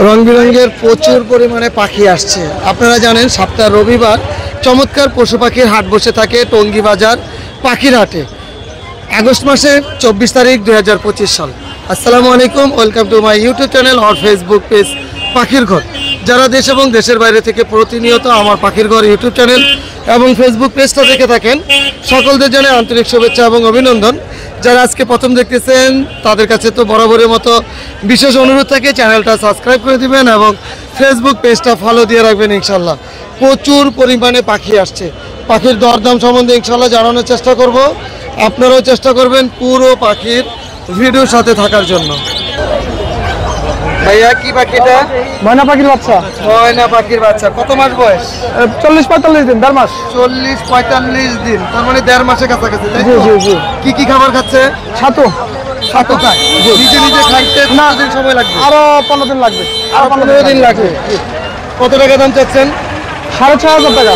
রং বেরঙের প্রচুর পরিমাণে পাখি আসছে। আপনারা জানেন সপ্তাহ রবিবার চমৎকার পশু পাখির হাট বসে থাকে টঙ্গী বাজার পাখির হাটে। আগস্ট মাসের 24 তারিখ 2025 সাল। আসসালামু আলাইকুম, welcome to my YouTube channel আর ফেসবুক পেজ পাখির ঘর। যারা দেশ এবং দেশের বাইরে থেকে প্রতিনিয়ত আমার পাখির ঘর ইউটিউব চ্যানেল এবং ফেসবুক পেজটা দেখে থাকেন, সকলদের জানাই আন্তরিক শুভেচ্ছা এবং অভিনন্দন। যারা আজকে প্রথম দেখতেছেন তাদের কাছে তো বরাবরের মতো বিশেষ অনুরোধ থাকে চ্যানেলটা সাবস্ক্রাইব করে দিবেন এবং ফেসবুক পেজটা ফলো দিয়ে রাখবেন। ইনশাল্লাহ প্রচুর পরিমাণে পাখি আসছে। পাখির দরদাম সম্বন্ধে ইনশাল্লাহ জানানোর চেষ্টা করব, আপনারাও চেষ্টা করবেন পুরো পাখির ভিডিওর সাথে থাকার জন্য। ভাইয়া কি পাখিটা? ময়না পাখির বাচ্চা। ময়না পাখির বাচ্চা। কত মাস বয়স? 40-45 দিন, 1.5 মাস। 40-45 দিন, তার মানে 1.5 মাসের কাছাকাছি, তাই জি তো? জি জি। কি খাবার খাচ্ছে? ছাতু। ছাতু খায়? নিজে নিজে খাইতে কতদিন সময় লাগবে? আরো 15 দিন লাগবে। আরো 15 দিন লাগবে। কত টাকা দাম চাচ্ছেন? 6,500 টাকা।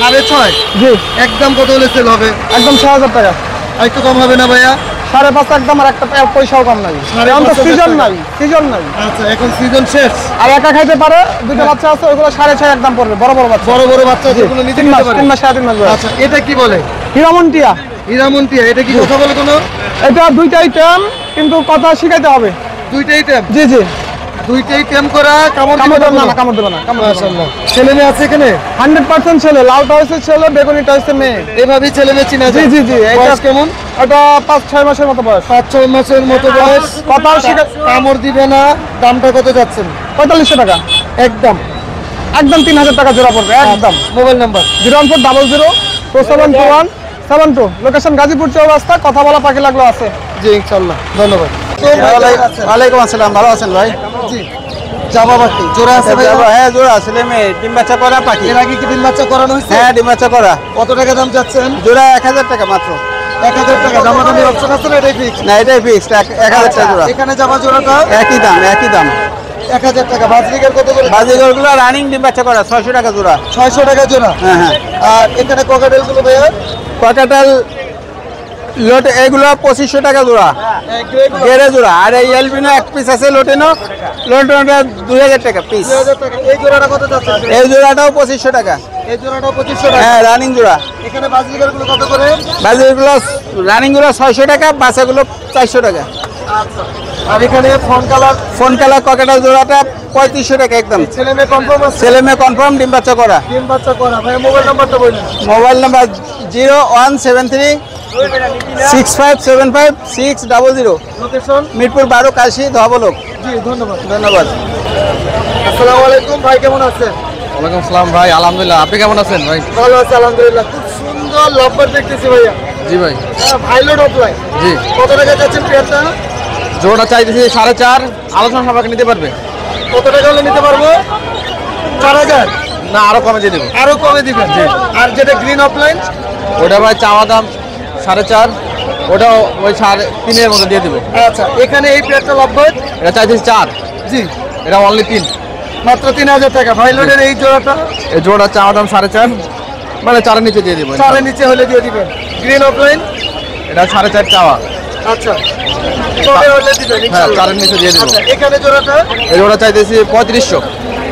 6.5? জি। একদম কত হলে সেল হবে? একদম 6,000 টাকা। আর একটু কম হবে না ভাইয়া? 5.5 একদম, আর একটা পয়সাও কম নাই। এখন তো সিজন নাই, সিজন নাই। আচ্ছা, এখন সিজন শেষ। আর একা খাইতে পারে, দুটো বাচ্চা আছে, ওইগুলো 6.5 একদম পড়বে। বড় বড় বাচ্চা, বড় বড় বাচ্চা যেগুলো নিজে 3 মাস, নিতে পারে। 3 মাস, 3.5 মাস বয়স। আচ্ছা, এটা কি বলে? হিরামন্টিয়া। হীরামন্টিয়া। এটা কি কথা বলে কোনো? এটা দুইটাই টেম, কিন্তু কথা শিখাইতে হবে। দুইটাই টেম? জি জি। দুইটাই টেম করা। কামড় কামড় দিবে দেবে না? না, কামড় দেবে না। মাশাআল্লাহ। ছেলে মেয়ে আছে এখানে? 100% ছেলে। লালটা হচ্ছে ছেলে, বেগুনিটা হচ্ছে মেয়ে। এভাবেই ছেলে মেয়ে চিনা জি যায়? জি জি। বয়স কেমন? এটা 5-6 মাসের মতো বয়স। 5-6 মাসের মতো বয়স। কথাও কামড় দিবে না। দামটা কত যাচ্ছেন? 4500 টাকা। একদম একদম 3000 টাকা জোড়া পড়বে একদম। Mobile number? 01400272772। লোকেশন গাজীপুর চৌরাস্তা। কথা বলা পাখি লাগলো আছে। জি ইনশাআল্লাহ, ধন্যবাদ। ওয়ালাইকুম আসসালাম। ভালো আছেন ভাই? জি। জামা পাখি জোড়া আছে ভাই? হ্যাঁ জোড়া ছেলে মেয়ে, ডিম বাচ্চা করা পাখি। এর আগে কি ডিম বাচ্চা করানো হয়েছে? হ্যাঁ ডিম বাচ্চা করা। কত টাকা দাম চাচ্ছেন? জোড়া 1000 টাকা মাত্র। 1000 টাকা। দামাদামির অপশন আছে না? এটাই ফিক্স? না এটাই ফিক্সড, 1000 টাকা জোড়া। এখানে জামা জোড়াটা একই দাম, একই দাম। 1000 টাকা। বাজরিকার কত করে? বাজিগরগুলো রানিং ডিম বাচ্চা করা 600 টাকা জোড়া। 600 টাকা জোড়া। হ্যাঁ হ্যাঁ। আর এখানে ককাটেল গুলো ভাইয়া? ককাটাল লোট এগুলো 2500 টাকা জোড়া, গেরে জোড়া। আর এই এলবিনো এক পিস আছে লোটেনো, লোটেনোটা 2000 টাকা পিস। 2000 টাকা। এই জোড়াটা কত যাচ্ছে? এই জোড়াটাও 2500 টাকা। এই জোড়াটাও 2500 টাকা। হ্যাঁ রানিং জোড়া। এখানে বাজরিকার গুলো কত করে? বাজিগুলো রানিং গুলো 600 টাকা, বাচ্চাগুলো 400 টাকা। আচ্ছা। আর এখানে phone colour? Phone colour cockatiel জোড়াটা 3500 টাকা একদম। ছেলে মেয়ে কনফার্ম আছে? ছেলে মেয়ে কনফার্ম, ডিম বাচ্চা করা। ডিম বাচ্চা করা। ভাই মোবাইল নাম্বারটা বলুন। Mobile number 01736575600। লোকেশন? মিরপুর 12 কাশি ধবলক। জি ধন্যবাদ। ধন্যবাদ। আসসালামু আলাইকুম ভাই, কেমন আছেন? ওয়ালাইকুম আসসালাম ভাই, আলহামদুলিল্লাহ। আপনি কেমন আছেন ভাই? ভালো আছে আলহামদুলিল্লাহ। খুব সুন্দর লাভবার দেখতেছি ভাইয়া। জি ভাই। ভাইলোড অফলাইন। জি। কত টাকা যাচ্ছেন পেয়ারটা? জোড়া চাইতেছি 4.5, আলোচনা সাপেক্ষে নিতে পারবে? কত টাকা হলে নিতে পারবো? 4000? না আরো কমে দিয়ে দেবো। আরো কমে দিবেন? আর যেটা গ্রিন অফলাইন? ওটা ভাই চাওয়া দাম 4.5, ওটা ওই 3.5-এর মতো দিয়ে দেবো। আচ্ছা, এখানে এই পেয়ারটা লাভবার? এটা চাইতেছি 4, জি। এটা অনলি 3। মাত্র 3000 টাকা। ভাইলোডের এই জোড়াটা? এই জোড়া চাওয়া দাম 4.5, মানে 4-এর নিচে দিয়ে দেবো। 4-এর নিচে হলে দিয়ে দিবেন। Green offline? এটা 4.5 চাওয়া। আচ্ছা, কবে হলে দিবেন? হ্যাঁ ইনশাআল্লাহ। 4-এর নিচে দিয়ে দেবো। আচ্ছা, এখানে জোড়াটা এই জোড়া চাইতেছি 3500।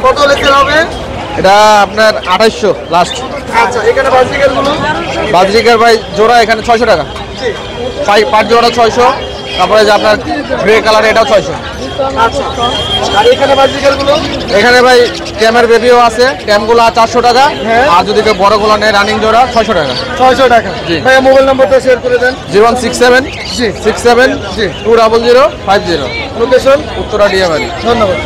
কত হলে সেল হবে? এটা আপনার 2800 লাস্ট। আচ্ছা, এখানে বাজরিকারগুলো? বাজরিকার ভাই জোড়া এখানে 600 টাকা। জি। পাঁচ জোড়া 600, তারপরে যে আপনার গ্রে কালার এটাও 600। আচ্ছা, আর এখানে বাজরিকারগুলো? এখানে ভাই ক্যামের বেবিও আছে, ক্যামগুলো 400 টাকা। হ্যাঁ। আর যদি কেউ বড়গুলো নেয় রানিং জোড়া 600 টাকা। 600 টাকা। জি। ভাইয়া মোবাইল নাম্বারটা শেয়ার করে দেন। 0167 জি। 67 জি। 20050। লোকেশন? উত্তরা ডিয়াবাড়ি। ধন্যবাদ।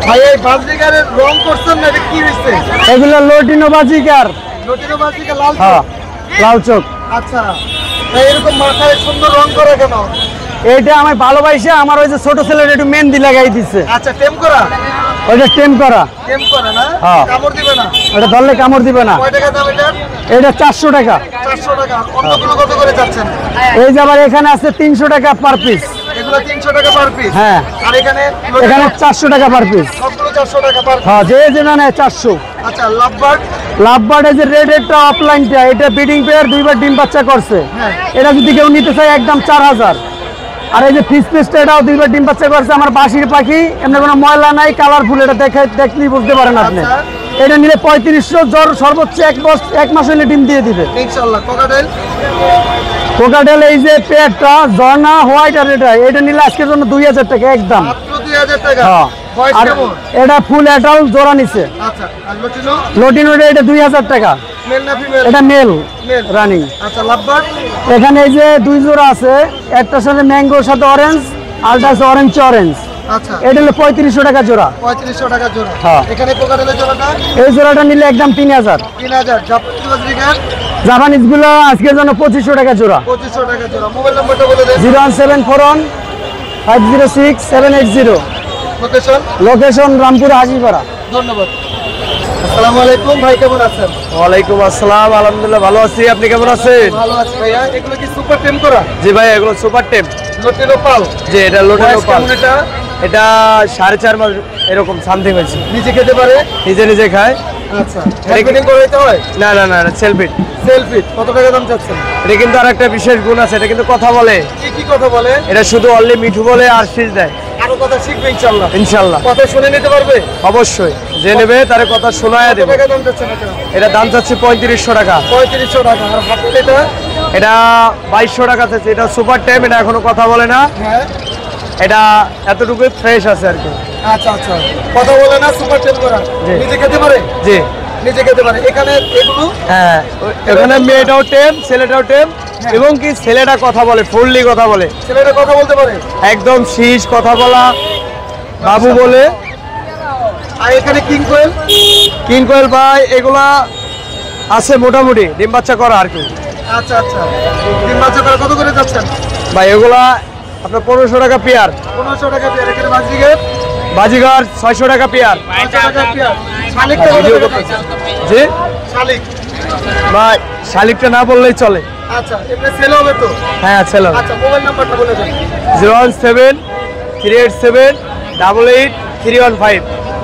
ভাই এই বাজরিকারের রং করছেন না, এটা কি হয়েছে? এগুলো লোটিনো বাজিকার। লটিনো বাজরিকা লাল? হ্যাঁ লাল চোখ। আচ্ছা, ভাই এরকম মাথায় সুন্দর রং করে কেন? এইটা আমি ভালোবাসে আমার ওই যে ছোট ছেলের একটু মেহেন্দি লাগাই দিচ্ছে। আচ্ছা, টেম করা? ওইটা টেম করা। টেম করা না? হ্যাঁ। কামড় দিবে না? ওটা ধরলে কামড় দিবে না। কয় টাকা দাম এটা? এটা 400 টাকা। 400 টাকা। অন্যগুলো কত করে যাচ্ছেন? এই যে আবার এখানে আছে 300 টাকা পার পিস। এগুলো 300 টাকা পার পিস? হ্যাঁ। আর এখানে? এখানে 400 টাকা পার পিস। সবগুলো 400 টাকা পার পিস? হ্যাঁ যে যেটা নেয় 400। আচ্ছা, লাভবার্ড? লাভবার্ড এই যে রেডেরটা অফলাইনটা, এটা ব্রিডিং পেয়ার, 2বার ডিম বাচ্চা করছে। হ্যাঁ। এটা যদি কেউ নিতে চায় একদম 4000। আর এই যে ফিস পিসটা এটাও 2বার ডিম বাচ্চা করছে আমার বাসির পাখি, এমনি কোনো ময়লা নাই, কালারফুল, এটা দেখলেই বুঝতে পারেন আপনি। আচ্ছা। এটা নিলে 3500, জ্বর সর্বোচ্চ 1 মাস হলে ডিম দিয়ে দিবে। ইনশাআল্লাহ। কোকাটেল কোকাটেল এই যে পেটটা ঝর্ণা হোয়াইট, আর এটা নিলে আজকের জন্য 2000 টাকা একদম। মাত্র 2000 টাকা। হ্যাঁ। বয়স আর কেমন? এটা ফুল অ্যাডাল্ট জোড়া নিছে। আচ্ছা, আর লটিনো লটিনোটা এটা 2000 টাকা। মেল না ফিমেল? এটা মেল মেল। রানিং। আচ্ছা, লাভবার্ড এখানে এই যে 2 জোড়া আছে, একটার সাথে ম্যাঙ্গোর সাথে অরেঞ্জ, আরটা আছে অরেঞ্জ। আচ্ছা, এটা হলো 3500 টাকা জোড়া। 3500 টাকা জোড়া। হ্যাঁ। এখানে কোকাটেলের জোড়াটা এই জোড়াটা নিলে একদম 3000। 3000। জাপানি বাজরিকার জাপানিজ গুলো আজকের জন্য 2500 টাকা জোড়া। 2500 টাকা জোড়া। মোবাইল নাম্বারটা বলে দেন। 01741 506 780। লোকেশন? লোকেশন রামপুর হাজিপাড়া। ধন্যবাদ। আসসালামু আলাইকুম ভাই, কেমন আছেন? ওয়ালাইকুম আসসালাম, আলহামদুলিল্লাহ ভালো আছি। আপনি কেমন আছেন? ভালো আছি ভাইয়া। এগুলো কি সুপার টেম করা? জি ভাই, এগুলো সুপার টেপ। লটিনো পাল? যে এটা লোটের বয়স পাল, কেমন এটা? এটা 4.5 মাস এরকম সামথিং হয়েছে। নিজে খেতে পারে? নিজে খায়। আচ্ছা, হ্যান্ডফিডিং করাইতে হয়? না, এটা সেলফিট। সেলফি কত টাকা দাম চাচ্ছেন? এটা কিন্তু আর একটা বিশেষ গুণ আছে, এটা কিন্তু কথা বলে। কি কথা বলে? এটা শুধু অনলি মিঠু বলে আর শীষ দেয়। আরো কথা শিখবে ইনশাআল্লাহ। ইনশাল্লাহ, কথা শুনে নিতে পারবে? অবশ্যই যে নেবে তার কথা শোনায় কত দেবে। টাকা দাম চাচ্ছেন এটা? এটা দাম চাচ্ছে 3500 টাকা। 3500 টাকা। আর হাত এটা? এটা 2200 টাকা চাচ্ছে। এটা সুপার টেম, এটা এখনো কথা বলে না। হ্যাঁ। এটা এতটুকু ফ্রেশ আছে আর কি। আচ্ছা, কথা বলে না, সুপার টেম করা। জি। নিজে খেতে পারে? জি নিজে খেতে পারে। এখানে এগুলো হ্যাঁ, এখানে মেয়েটাও টেম, ছেলেটাও টেম, এবং কি ছেলেটা কথা বলে, ফুললি কথা বলে, ছেলেটা কথা বলতে পারে? একদম শীষ কথা বলা, বাবু বলে। আর এখানে কিং কোয়েল? কিং কোয়েল ভাই এগুলা আছে মোটামুটি ডিম বাচ্চা করা আর কি। আচ্ছা, তিন বাচ্চা করে কত করে যাচ্ছেন ভাই এগুলা আপনার 1500 টাকা পেয়ার। 1500 টাকা পেয়ার। এখানে বাজরিকের বাজিগার 600 টাকা পেয়ার। 500 টাকা পেয়ার। শালিকটা কত করে যাচ্ছেন? জি শালিক? ভাই শালিকটা না বললেই চলে। আচ্ছা, এমনি সেল হবে তো? হ্যাঁ ছেলে। আচ্ছা, মোবাইল নাম্বারটা বলে দেন। 017-387-88315।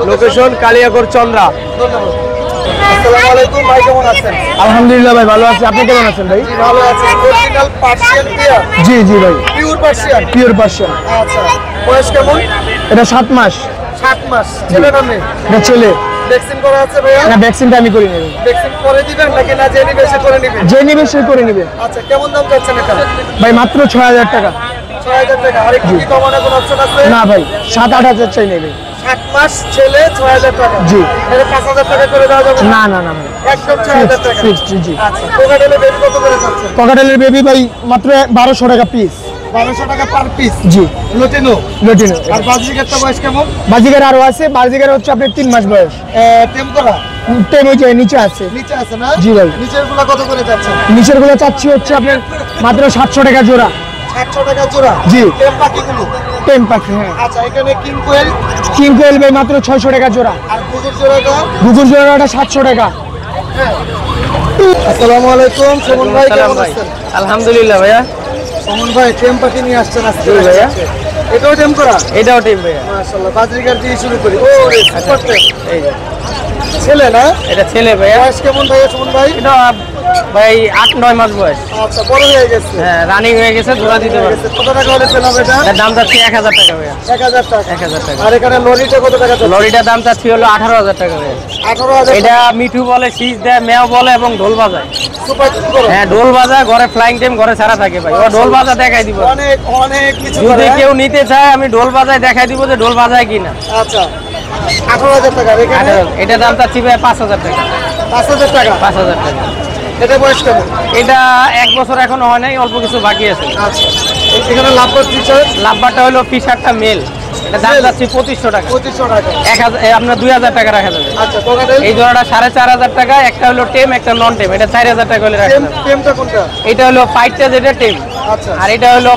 লোকেশন কালিয়াকোর চন্দ্রা। ধন্যবাদ। আসসালামু আলাইকুম ভাই, কেমন আছেন? আলহামদুলিল্লাহ ভাই, ভালো আছি। আপনি কেমন আছেন ভাই? জি, ভালো আছি। Original Persian pair? জি ভাই, পিওর পার্সিয়ান? Pure Persian. আচ্ছা, বয়স কেমন? এটা 7 মাস। 7 মাস। ছেলেটা মেয়ে? এটা ছেলে। ভ্যাকসিন করা আছে ভাইয়া? না, ভ্যাকসিনটা আমি করে নেব। ভ্যাকসিন করে দিবেন নাকি না জেনে বেশি করে নেবেন? যে নেবে সে করে নেবে। আচ্ছা, কেমন দাম চাচ্ছেন এটা? ভাই মাত্র 6000 টাকা। 6000 টাকা। আর একটু কি কমানোর কোনো অপশন আছে? না ভাই, 7-8 চাই নেবে। 7 মাস ছেলে 6000 টাকা। জি। এটা 5000 টাকা করে দেওয়া যাবে? না ভাই, একদম 6000 টাকা। ফিক্সড। জি। আচ্ছা, কোকাটেলের বেবি কত করে যাচ্ছেন? ককাটেলের বেবি ভাই মাত্র 1200 টাকা পিস। 1200 টাকা পার পিস। জি। লটিনো? লটিনো। আর বাজরিকেরটা বয়স কেমন? বাজিগার আরো আছে, বাজিগার হচ্ছে আপনার 3 মাস বয়স। টেম করা? টেম ওই যে নিচে আছে। নিচে আছে না? জি ভাই। নিচের গুলা কত করে যাচ্ছেন? নিচের গুলো চাচ্ছি হচ্ছে আপনার মাত্র 700 টাকা জোড়া। 700 টাকা জোড়া? জি। টেম পাখিগুলো? টেম পাখি, হ্যাঁ। আচ্ছা, এখানে কিং কোয়েল? কিং কোয়েল ভাই মাত্র 600 টাকা জোড়া। আর কুকুর জোড়াটা? গুগুর জোড়াটা 700 টাকা। আসসালামু আলাইকুম সুমন ভাই, কেমন আছেন? আলহামদুলিল্লাহ ভাইয়া। সুমন ভাই, টেম পাখি নিয়ে আসছেন আজকে? জি ভাইয়া। এটাও টেম করা? এটাও টিম ভাইয়া। মাশাআল্লাহ। বাজরিকার দিয়ে শুরু করি। ও রে, সুপার টেম। এই যে ছেলে না? এটা ছেলে ভাইয়া। বয়স কেমন ভাইয়া সুমন ভাই? এটা ভাই 8-9 মাস বয়স। আচ্ছা, বড় হয়ে গেছে। হ্যাঁ, রানিং হয়ে গেছে, জোড়া দিতে পারবে। কত টাকা হলে সেল হবে এটা? এর দাম চাচ্ছি 1000 টাকা ভাইয়া। 1000 টাকা। 1000 টাকা। আর এখানে লরিটা কত টাকা যাচ্ছে? লরিটার দাম চাচ্ছি হলো 18000 টাকা ভাইয়া। 18000। এটা মিঠু বলে, শীষ দেয়, মেও বলে এবং ঢোল বাজায়। সুপার টেম করো? হ্যাঁ, ঢোল বাজায়, ঘরে ফ্লাইং টাইম ঘরে ছাড়া থাকে ভাই। ও ঢোল বাজা দেখাই দিব। অনেক কিছু যদি করে। কেউ নিতে চায় আমি ঢোল বাজায় দেখাই দিব যে ঢোল বাজায় কিনা। আচ্ছা, 18000 টাকা। আর এখানে? এটা দাম চাচ্ছি ভাই 5000 টাকা। 5000 টাকা। 5000 টাকা। এটা বয়স কেমন? এটা 1 বছর এখনো হয় নাই, অল্প কিছু বাকি আছে। আচ্ছা, এখানে লাভবাদ ফিচার? লাভবারটা হলো ফিশারটা মেল। এটা দাম যাচ্ছে 2500 টাকা। 2500 টাকা। 1000 আপনার 2000 টাকা রাখা যাবে। আচ্ছা, কোকাটেল? এই জোড়াটা 4500 টাকা। একটা হলো টেম, একটা নন টেম। এটা 4000 টাকা হলে রাখা টেম? যাবে। টেমটা কোনটা? এটা হলো ফাইটটা যেটা টেম, আচ্ছা। আর এটা হলো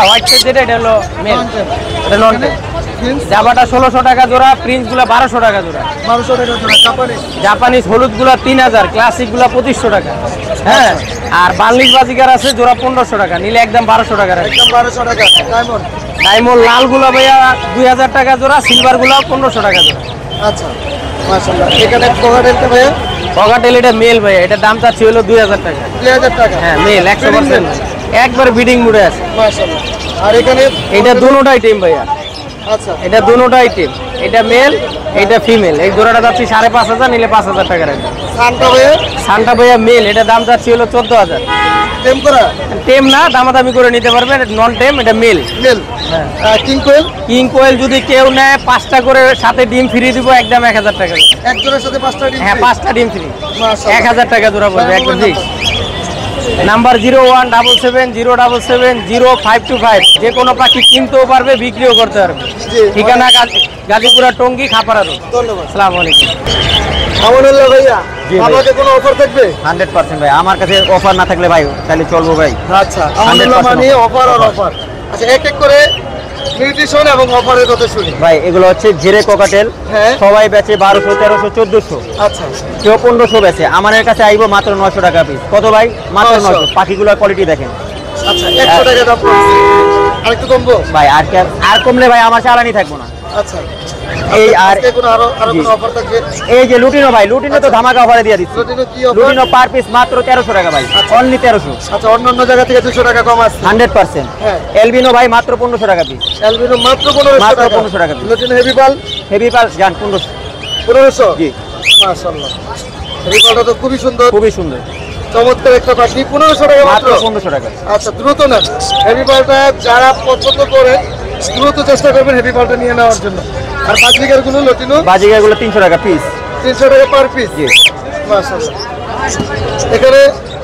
হোয়াইটটা যেটা, এটা হলো মেল। Non-tem। এটা নন টেম। প্রিন্স? জাবাটা 1600 টাকা জোড়া, প্রিন্স গুলা 1200 টাকা জোড়া, 1200 টাকা জোড়া। জাপানি? জাপানিজ হলুদ গুলা 3000, ক্লাসিক গুলা 2500 টাকা। হ্যাঁ, আর বার্লিশ বাজিকার আছে জোড়া 1500 টাকা, নিলে একদম 1200 টাকা রাখবে। একদম 1200 টাকা। ডায়মন্ড? ডায়মন্ড লাল গুলা ভাইয়া 2000 টাকা জোড়া, সিলভার গুলা 1500 টাকা জোড়া। আচ্ছা, মাশাআল্লাহ। এখানে কোকাটেলটা ভাইয়া? পগাটেল এটা মেল ভাইয়া, এটার দাম চাচ্ছি হলো 2000 টাকা। 2000 টাকা। হ্যাঁ, মেল 100%। একবার বিডিং মুডে আছে। মাশাআল্লাহ। আর এখানে এটা দুটোটাই টিম ভাইয়া, আচ্ছা এটা দুটোটাই টিম, এটা মেল এটা ফিমেল। এই জোড়াটা যাচ্ছি 5,500, নিলে 5,000 টাকা রাখবে। সানটা ভাইয়া সানটা ভাইয়া মেল, এটা দাম যাচ্ছি হলো 14,000। টেম করা টেম না, দামাদামি করে নিতে পারবেন, নন টেম, এটা male. Male. King quail king quail যদি কেউ নেয় 5টা করে সাথে ডিম ফ্রি দিব, একদম 1,000 টাকা। এক জোড়ার সাথে 5টা ডিম হ্যাঁ, 5টা ডিম ফ্রি, মাশাআল্লাহ। 1,000 টাকা জোড়া পড়বে একদম ফিক্স। নাম্বার 0177700525। যে কোনো পাখি কিনতেও পারবে, বিক্রিও করতে পারবে। জি। ঠিকানা গাজীপুরা টঙ্গী খাপাড়া রোড। ধন্যবাদ। আসসালামু আলাইকুম। আমানুল্লাহ ভাইয়া, জি ভাই। আমাকে কোনো অফার থাকবে? 100% ভাই, আমার কাছে অফার না থাকলে ভাই তাহলে চলবো ভাই। আচ্ছা, আমানুল্লাহ মানে অফার আর অফার। আচ্ছা, এক এক করে নিউট্রিশন এবং অফারের কথা শুনি। ভাই এগুলো হচ্ছে জেরে কোকাটেল, হ্যাঁ। সবাই বেচে 1200, 1300, 1400, আচ্ছা কেউ 1500 বেচে। আমার কাছে আইবো মাত্র 900 টাকা পিস। কত ভাই? মাত্র 900। 900। পাখিগুলোর কোয়ালিটি দেখেন আচ্ছা, 100 টাকা দাম পড়ছে। আর একটু কমবো? ভাই। আর কমলে ভাই আমার চালানি থাকবো না। আচ্ছা, এই আর আজকে কোনো আরো জি। কোনো অফার থাকবে? এই যে লুটিনো ভাই, লুটিনো তো ধামাকা অফারে দিয়ে দিচ্ছি। লুটিনো কি অফার? লুটিনো পার পিস মাত্র 1300 টাকা ভাই, অনলি 1300। আচ্ছা, অন্য জায়গা থেকে 200 টাকা কম আছে। 100%। হ্যাঁ। এলবিনো ভাই মাত্র 1500 টাকা পিস। অ্যালবিনো মাত্র 1500 মাত্র টাকা। 1500 টাকা। লুটিনো হেভি পাল হেভি পাল যান 1500। 1500। জি, মাশাআল্লাহ, হেভি পালটা তো খুবই সুন্দর, খুবই সুন্দর। চমৎকার একটা পাখি। 1500 টাকা মাত্র মাত্র। 1500 টাকা। আচ্ছা, দ্রুত না, হেভি পালটা যারা পছন্দ করে দ্রুত চেষ্টা করবেন হেভি পালটা নিয়ে নেওয়ার জন্য। আর বাজরিকার গুলো লটিনো বাজিগাগুলো 300 টাকা পিস। 300 টাকা পার পিস। জি। মাশাআল্লাহ। এখানে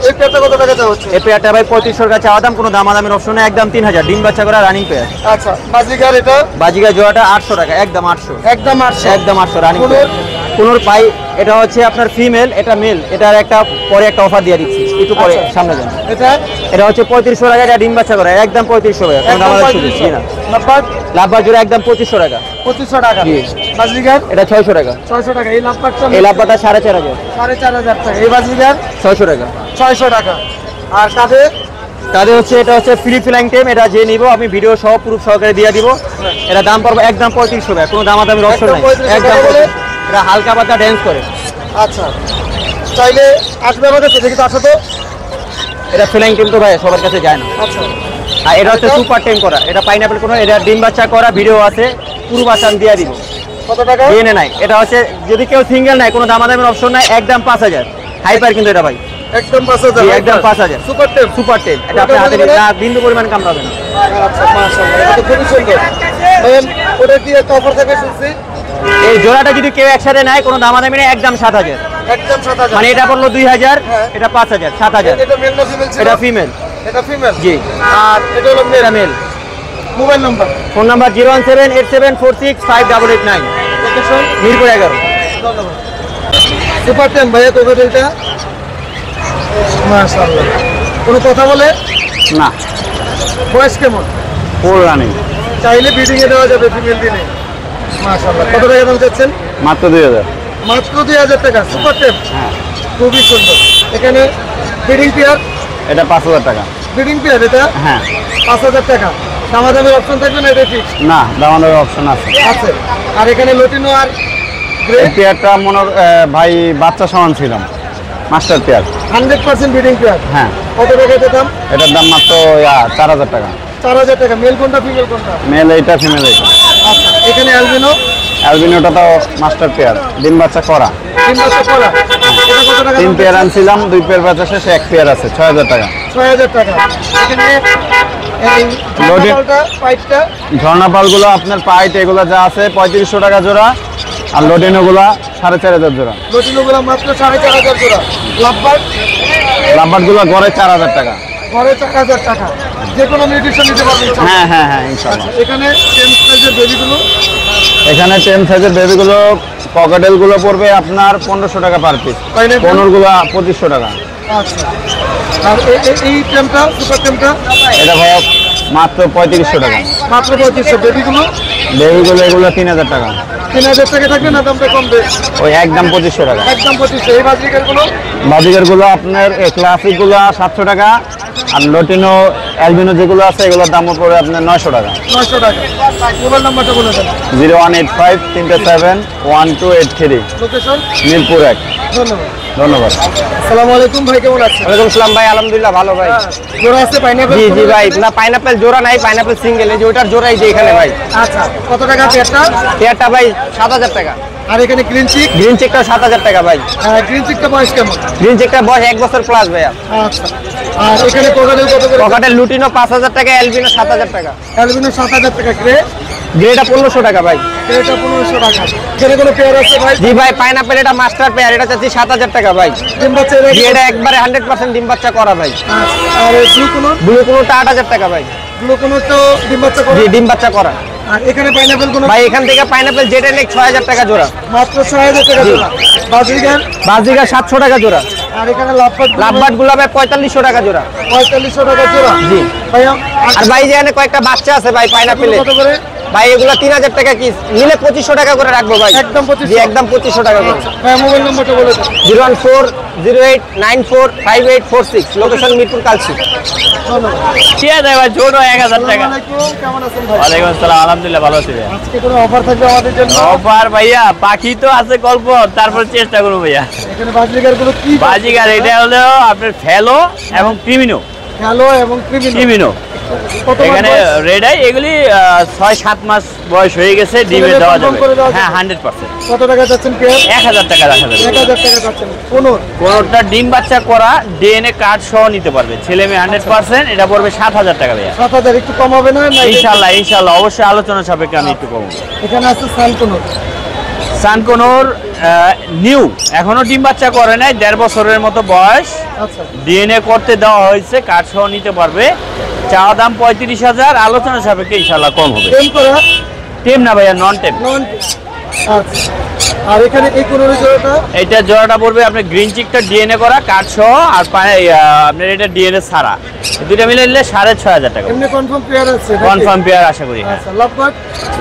এই পেয়ারটা কত টাকা চাওয়া হচ্ছে? এই পেয়ারটা ভাই 3500 টাকা চাওয়া দাম, কোনো দামাদামির অপশন নেই, একদম 3000। ডিম বাচ্চা করা রানিং পেয়ার। আচ্ছা, বাজরিকার এটা বাজিগা জোড়াটা 800 টাকা, একদম 800। একদম 800। একদম 800 রানিং কোনোর? পেয়ার। কোনোর পাই, এটা হচ্ছে আপনার ফিমেল, এটা মেল। এটার একটা পরে একটা অফার দিয়ে দিচ্ছি, একটু পরে আচ্ছা। সামনে যান। এটা এটা হচ্ছে 3500 টাকা, এটা ডিম বাচ্চা করা, একদম 3500 টাকা, কোনো একদম দামাদামি 3500 জি না। লাভবাদ লাভবার জোড়া একদম 2500 টাকা। 2500 টাকা। জি। বাজরিকার এটা 600 টাকা। 600 টাকা। এই লাভবাদটা এই লাভবারটা 4500। 4500 টাকা। এই বাজরিকার 600 টাকা। 600 টাকা। আর কাঁধে তাদের হচ্ছে এটা হচ্ছে ফ্রি ফ্লাইং টাইম, এটা যে নিব আমি ভিডিও সহ প্রুফ সহকারে দিয়ে দিব। এটা দাম পড়বে একদম 3500 টাকা, কোনো দামাদামির অপশন একদম নাই। 3500 একদম টাকা বলে? 3500। এটা হালকা পাতলা ড্যান্স করে। আচ্ছা, চাইলে আসবে আমাদের কাছে, দেখি তো আসো তো। এটা ফ্লাইং টাইম তো ভাই সবার কাছে যায় না। আচ্ছা, আর এটা হচ্ছে সুপার টাইম করা, এটা পাইনাপেল কোনো, এটা ডিম বাচ্চা করা, ভিডিও আছে, পুরো বাচ্চা আমি দিয়ে দিব। কত টাকা? ডিএনএ নাই। এটা হচ্ছে যদি কেউ সিঙ্গেল নাই, কোনো দামাদামির অপশন নাই, একদম 5000। হাইপার কিন্তু এটা ভাই, একদম 5000। জি, একদম 5000। Super tape. সুপার টাইম, এটা আপনি হাতে নিন, না বিন্দু পরিমাণ কামড়াবে না। আচ্ছা, মাশাআল্লাহ, এটা তো খুবই সুন্দর। ভাইয়ের ওটা কি একটা অফার থাকে শুনছি? এই জোড়াটা যদি কেউ একসাথে নেয়, কোনো দামাদামি নেই, একদম 7000। একদম 7000। মানে এটা পড়লো 2000, হ্যাঁ। এটা 5000, 7000। এটা মেল না ফিমেল ছিল? এটা ফিমেল। এটা ফিমেল। জি। আর এটা হলো মেল। এটা male. Mobile number, phone number 01787465889, location? Mirpur 11। ধন্যবাদ। সুপার টেম ভাইয়া, কোকাটেলটা মাশাআল্লাহ। কোনো কথা বলে? না, বয়স কেমন? ফুল রানিং, চাইলে ব্রিডিং এ দেওয়া যাবে ফিমেল দিনে। মাশাআল্লাহ। কত টাকা দাম চাচ্ছেন? মাত্র 2000। মাত্র 2000 টাকা। সুপার টেম, হ্যাঁ। খুবই সুন্দর। এখানে ব্রিডিং পেয়ার, এটা 5000 টাকা। ব্রিডিং পেয়ার এটা হ্যাঁ। 5000 টাকা। দামাদামের অপশন থাকবে না? এটা ফিক্স না, দামাদার অপশন আছে। আছে। আর এখানে লটিনো আর গ্রে এই পেয়ারটা মনে ভাই বাচ্চা সমান ছিলাম, মাস্টার পেয়ার। 100% breeding pair. হ্যাঁ। কত টাকা এটা দাম? এটার দাম মাত্র 4000 টাকা। 4000 টাকা। মেল কোনটা ফিমেল কোনটা? মেল এইটা, ফিমেল এইটা। আচ্ছা, এখানে অ্যালবিনো অ্যালবিনোটা তো মাস্টার পেয়ার, ডিম বাচ্চা করা। তিন বছর করা। এটা কত টাকা? 3 পেয়ার আনছিলাম, 2 পেয়ার বাচ্চা শেষে 1 পেয়ার আছে, 6000 টাকা। 6000 টাকা। এখানে এই লোডে- ঝর্ণাপালটা, পাইপটা ঝর্ণাপালগুলো আপনার পাইট এগুলো যা আছে 3500 টাকা জোড়া, আর লোডিনোগুলো 4500 জোড়া। লটিনোগুলো মাত্র 4500 জোড়া। লাভবার লাম্বারগুলো গড়ে 4000 টাকা। ঘরে 4000 টাকা। যে কোনো নিউট্রিশন নিতে পারবেন। হ্যাঁ হ্যাঁ হ্যাঁ, ইনশাআল্লাহ। এখানে টেন সাইজের বেবিগুলো এখানে 10 সাইজের বেবিগুলো, পকেটেলগুলো পড়বে আপনার 1500 টাকা পার পিস, Pineapple? কোনরগুলো 2500 টাকা। আচ্ছা। আর এই টেমটা, সুপার টেমটা এটা ভাই মাত্র 3500 টাকা। মাত্র 3500। বেবিগুলো বেবিগুলো এগুলো 3000 টাকা। 3000 টাকা থাকবে না? দামটা কমবে? ওই একদম 2500 টাকা। একদম 2500। এই বাজরিকারগুলো বাজিকারগুলো আপনার ক্লাসিকগুলো 700 টাকা, আর লোটিনো অ্যালবিনো যেগুলো আছে এগুলোর দাম পড়বে আপনার 900 টাকা। 900 টাকা। মোবাইল নাম্বারটা বলে দেন। 0185 337 1283, লোকেশন? মিরপুর 1। ধন্যবাদ। ধন্যবাদ। আসসালামু আলাইকুম ভাই, কেমন আছেন? ওয়ালাইকুম আসসালাম ভাই, আলহামদুলিল্লাহ ভালো ভাই। জোড়া আছে পাইনাপেল? জি জি ভাই, না পাইনাপেল জোড়া নাই, পাইনাপেল সিঙ্গেল, এই যে ওটার জোড়াই যে এখানে ভাই। আচ্ছা, কত টাকা পেয়ারটা? পেয়ারটা ভাই 7,000 টাকা। আর এখানে গ্রিন চিক? গ্রিন চেকটা 7,000 টাকা ভাই। গ্রিন চিকটা বয়স কেমন? গ্রিন চেকটা বয়স 1 বছর প্লাস ভাইয়া। আচ্ছা, আর এখানে কোকাটেল কত করে? পকেটের লুটিনো 5,000 টাকা, অ্যালবিনো 7,000 টাকা। অ্যালবিনো 7,000 টাকা, গ্রে? গ্রেটা 1500 টাকা ভাই। গ্রেটা 1500 টাকা। এখানে কোনো পেয়ার আছে ভাই? জি ভাই, পাইনাপেল এটা মাস্টার পেয়ার, এটা চাচ্ছি 7,000 টাকা ভাই। ডিম বাচ্চা জি, এটা একবারে 100% ডিম বাচ্চা করা ভাই। আর ব্লু কোনো? ব্লু কোনোটা 8,000 টাকা ভাই। ব্লু কোনো তো ডিম বাচ্চা করে? জি, ডিম বাচ্চা করা। আর এখানে পাইনাপেল কোনো? ভাই এখান থেকে পাইনাপেল যেটা নেক 6,000 টাকা জোড়া। মাত্র 6,000 টাকা জোড়া। বাজিগার? বাজিগা 700 টাকা জোড়া। আর এখানে লাভবাট? লাভবাট গুলো ভাই 4500 টাকা জোড়া। 4500 টাকা জোড়া। জি ভাইয়া আর ভাই যেখানে কয়েকটা বাচ্চা আছে ভাই পাইনাপেলে, কত করে? ভাই এগুলো 3,000 টাকা কিস, নিলে 2500 টাকা করে রাখবো ভাই। একদম 2500? জি একদম 2500 টাকা করে। ভাই মোবাইল নম্বরটা বলে দেন। 01408945846, লোকেশন মিরপুর কালচি। ধন্যবাদ। ঠিক আছে ভাই, জোড়ো 1,000 টাকা। আসসালামু আলাইকুম, কেমন আছেন ভাই? ওয়ালাইকুম আসসালাম, আলহামদুলিল্লাহ ভালো আছি ভাইয়া। আজকে কোনো অফার থাকবে আমাদের জন্য? অফার ভাইয়া, পাখি তো আছে গল্প, তারপর চেষ্টা করবো ভাইয়া। এখানে বাজিগার গুলো কি? বাজিকার এটা হলো আপনার ফেলো এবং ক্রিমিনো। হ্যালো এবং ক্রিমিনো। ক্রিমিনো কত মাস এখানে বয়স? রেড আই, এগুলি 6-7 মাস বয়স হয়ে গেছে, ডিমে ছেলেদের দেওয়া confirm যাবে। করে দেওয়া যাবে? হ্যাঁ 100%। কত টাকা যাচ্ছেন পেয়ার? 1,000 টাকা রাখা যাবে। 1000 টাকা যাচ্ছেন। কোনো কোনোটা ডিম বাচ্চা করা ডিএনএ কার্ড সহ নিতে পারবে, ছেলে মেয়ে 100%। এটা পড়বে 7,000 টাকা ভাইয়া। 7000 একটু কম হবে না? না ইনশাল্লাহ ইনশাল্লাহ, অবশ্যই আলোচনা সাপেক্ষে আমি একটু কমবো। এখানে আছে সান কোনো? সানকোনোর নিউ, এখনো ডিম বাচ্চা করে নাই, 1.5 বছরের মতো বয়স। আচ্ছা, ডিএনএ করতে দেওয়া হয়েছে, কার্ড সহ নিতে পারবে। চাওয়া দাম 35,000, আলোচনা সাপেক্ষে ইনশাল্লাহ কম হবে। টেম করা? টেম না ভাইয়া, নন টেম। নন। আচ্ছা, আর এখানে এই কোনোর জোড়াটা? এইটা জোড়াটা পড়বে আপনার গ্রিন চিকটা ডিএনএ করা কার্ড সহ, আর আপনার এটা ডিএনএ ছাড়া, দুইটা মিলে নিলে 6,500 টাকা। এমনি কনফার্ম পেয়ার আছে? কনফার্ম পেয়ার আশা করি। হ্যাঁ, আচ্ছা, লাভবাট?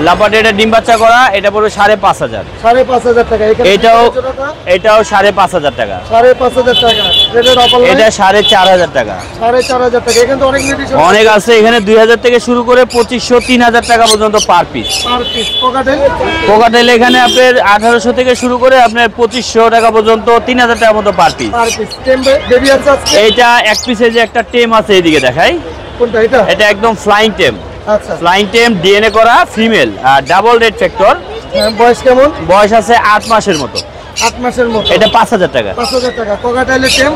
লাপাট এটা ডিম বাচ্চা করা, এটা পড়বে 5,500। 5,500 টাকা। এখানে এটাও জোড়াটা? এটাও 5,500 টাকা। 5,500 টাকা। রেটের অফার এটা 4,500 টাকা। 4,500 টাকা। এখানে তো অনেক মিউটেশন অনেক আছে এখানে, 2,000 থেকে শুরু করে 2,500 3,000 টাকা পর্যন্ত per piece. Per piece. Cockatiel? Cockatiel এখানে আপনার 1,800 থেকে শুরু করে আপনার 2,500 টাকা পর্যন্ত, 3,000 টাকা মতো পার পিস। Per piece. টেম বেবি আছে আজকে? এইটা এক পিসে যে একটা টেম আছে, এইদিকে দেখাই, কোনটা এটা? এটা একদম ফ্লাইং টেম। আচ্ছা, ফ্লাইং টেম ডিএনএ করা ফিমেল, আর ডাবল রেড ফ্যাক্টর। বয়স কেমন? বয়স আছে 8 মাসের মতো। 8 মাসের মতো। এটা 5,000 টাকা। 5,000 টাকা। কোকাটেলের টেম?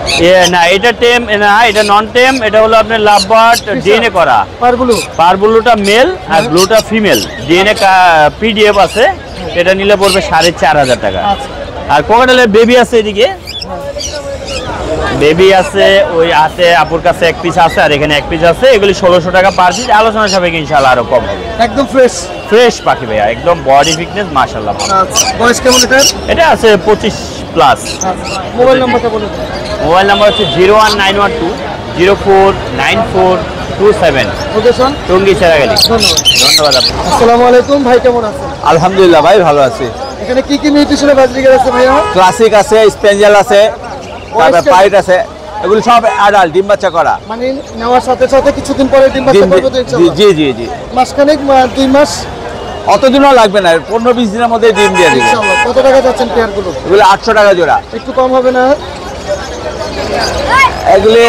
না এটা টেম না, এটা নন টেম। এটা হলো আপনার লাভবার্ড ডিএনএ করা। পারগুলো? পার ব্লুটা মেল আর ব্লুটা ফিমেল, ডিএনএ পিডিএফ আছে, এটা নিলে পড়বে 4,500 টাকা। আচ্ছা। আর কোকাটেলের বেবি আছে এদিকে, বেবি আছে ওই আছে আপুর কাছে এক পিস আছে, আর এখানে এক পিস আছে, এগুলি 1,600 টাকা পার পিস, আলোচনা সাপেক্ষে ইনশাআল্লাহ আরো কম হবে। একদম ফ্রেশ? ফ্রেশ পাখি ভাইয়া, একদম বডি ফিটনেস মাশাআল্লাহ ভালো। আচ্ছা, বয়স কেমন এটা? এটা আছে 25 প্লাস। আচ্ছা, মোবাইল নাম্বারটা বলে দিন। মোবাইল নাম্বার হচ্ছে 01912049427, লোকেশন? টঙ্গী সেরাগালি। ধন্যবাদ। ধন্যবাদ আপনাকে। আসসালামু আলাইকুম ভাই, কেমন আছেন? আলহামদুলিল্লাহ ভাই, ভালো আছি। এখানে কি কি মিউটেশনের বাজিগার আছে ভাইয়া? ক্লাসিক আছে, স্পেঞ্জেল আছে, তারপরে কেমন? পাইট আছে, এগুলো সব অ্যাডাল্ট, ডিম বাচ্চা করা। মানে নেওয়ার সাথে সাথে কিছুদিন পরে ডিম বাচ্চা করবে তো ইনশাআল্লাহ? জি জি জি। মাসখানেক 2 মাস অতদিনও লাগবে না, 15-20 দিনের মধ্যে ডিম দিয়ে দিবে। ইনশাআল্লাহ। কত টাকা যাচ্ছেন পেয়ারগুলো? এগুলো 800 টাকা জোড়া। একটু কম হবে না? এগুলি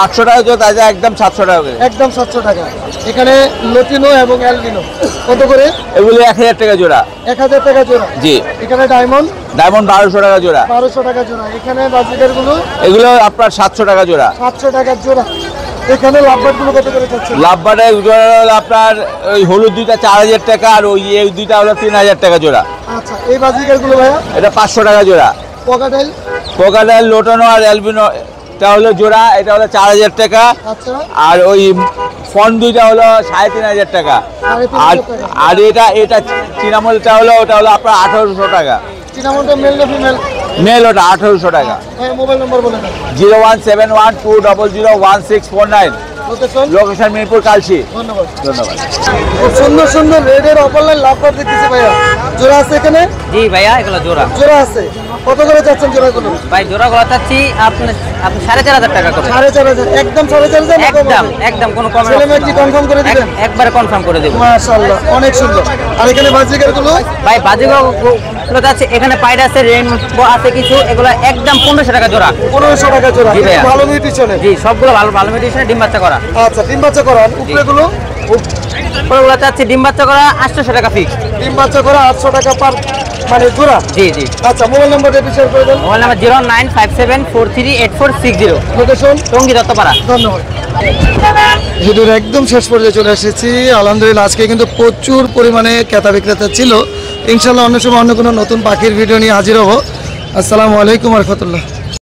800 টাকা জোড়া, তাই একদম 700 টাকা করে। একদম 700 টাকা। এখানে লটিনো এবং অ্যালবিনো কত করে? এগুলি 1000 টাকা জোড়া। 1000 টাকা জোড়া। জি। এখানে ডায়মন্ড? ডায়মন্ড 1200 টাকা জোড়া। 1200 টাকা জোড়া। এখানে বাজিগারগুলো? এগুলো আপনার 700 টাকা জোড়া। 700 টাকা জোড়া। এখানে লাভবাটগুলো কত করে যাচ্ছে? লাভবাটের জোড়া হলো আপনার ওই হলুদ দুইটা 4,000 টাকা, আর ওই এই দুইটা হলো 3,000 টাকা জোড়া। আচ্ছা, এই বাজিগারগুলো ভাইয়া? এটা 500 টাকা জোড়া। কোকাটেল? কোকাটেল, লোটনো আর অ্যালবিনো এটা হলো জোড়া, এটা হলো 4,000 টাকা। আচ্ছা, আর ওই ফন দুইটা হলো 3,500 টাকা। আর 3,500 টাকা। আর এটা চিনামলটা হলো, ওটা হলো আপনার 1,800 টাকা। চিনামনটা মেল না ফিমেল? মেল, ওটা 1,800 টাকা। হ্যাঁ, মোবাইল নম্বর বলে দেন। 01712001609, লোকেশন? লোকেশন মিরপুর কালচি। ধন্যবাদ। ধন্যবাদ। খুব সুন্দর সুন্দর রেডের অফারলাইন লাভবাট দেখতেছি ভাইয়া। জোড়া আছে এখানে? জি ভাইয়া, এগুলো জোড়া। জোড়া আছে। কত করে চাচ্ছেন জোড়াগুলো? ভাই জোড়াগুলো চাচ্ছি আপনার 4,500 টাকা করে। 4,500, একদম 4,500? একদম কোনো কমে ছেলে মেয়ে কি কনফার্ম করে দিবেন? একবারে কনফার্ম করে দেব। মাশাআল্লাহ, অনেক সুন্দর। আর এখানে বাজিকারগুলো? ভাই বাজিগুলো আছে, এখানে পায়রা আছে, রেইনবো আছে কিছু, এগুলো একদম 1500 টাকা জোড়া। 1500 টাকা জোড়া। জি ভাইয়া। ভালো নিউট্রিশনে? জি, সবগুলো ভালো ভালো মেডিসিনে ডিম বাচ্চা করা। আচ্ছা, ডিম বাচ্চা করান। উপরেগুলো? ওগুলো চাচ্ছি ডিম বাচ্চা করা 800 টাকা ফিক্স। ডিম বাচ্চা করা 800 টাকা পার মানে জোড়া? জি জি। আচ্ছা, মোবাইল নাম্বারটা একটু শেয়ার করে দেন। Mobile number 0957438460, location? Tongi Duttapara. ধন্যবাদ। ভিডিওর একদম শেষ পর্যায়ে চলে এসেছি। আলহামদুলিল্লাহ আজকে কিন্তু প্রচুর পরিমাণে ক্রেতা বিক্রেতা ছিল। ইনশাল্লাহ অন্য সময় অন্য কোনো নতুন পাখির ভিডিও নিয়ে হাজির হব। আসসালামু আলাইকুম ওয়া রাহমাতুল্লাহ।